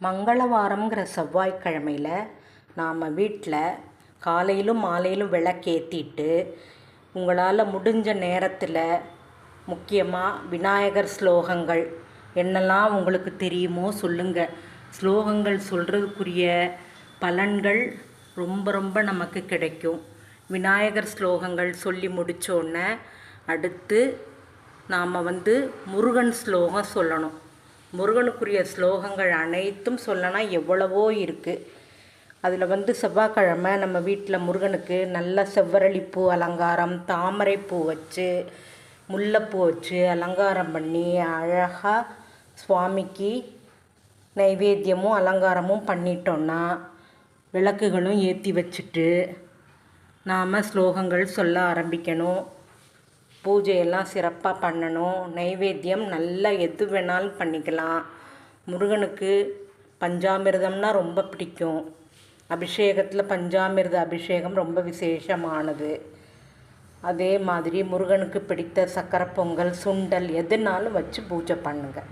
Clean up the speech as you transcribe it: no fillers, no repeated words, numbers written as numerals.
மங்களவாரம்ங்கிற செவ்வாய்க்கிழமையில் நாம் வீட்டில் காலையிலும் மாலையிலும் விளக்கேற்றிட்டு உங்களால் முடிஞ்ச நேரத்தில் முக்கியமாக விநாயகர் ஸ்லோகங்கள் என்னெல்லாம் உங்களுக்கு தெரியுமோ சொல்லுங்கள். ஸ்லோகங்கள் சொல்கிறதுக்குரிய பலன்கள் ரொம்ப ரொம்ப நமக்கு கிடைக்கும். விநாயகர் ஸ்லோகங்கள் சொல்லி முடித்தோடனே அடுத்து நாம் முருகன் ஸ்லோகம் சொல்லணும். முருகனுக்குரிய ஸ்லோகங்கள் அனைத்தும் சொல்லனா எவ்வளவோ இருக்குது. அதில் செவ்வாய்க்கிழமை நம்ம வீட்டில் முருகனுக்கு நல்ல செவ்வரளிப்பூ அலங்காரம், தாமரைப்பூ வச்சு, முல்லைப்பூ வச்சு அலங்காரம் பண்ணி அழகாக சுவாமிக்கு நைவேத்தியமும் அலங்காரமும் பண்ணிட்டோன்னா விளக்குகளும் ஏற்றி வச்சுட்டு நாம் ஸ்லோகங்கள் சொல்ல ஆரம்பிக்கணும். பூஜையெல்லாம் சிறப்பாக பண்ணணும். நைவேத்தியம் நல்லா எது வேணாலும் பண்ணிக்கலாம். முருகனுக்கு பஞ்சாமிர்தம்னா ரொம்ப பிடிக்கும். அபிஷேகத்தில் பஞ்சாமிர்த அபிஷேகம் ரொம்ப விசேஷமானது. அதே மாதிரி முருகனுக்கு பிடித்த சக்கரை பொங்கல், சுண்டல் எதுனாலும் வச்சு பூஜை பண்ணுங்கள்.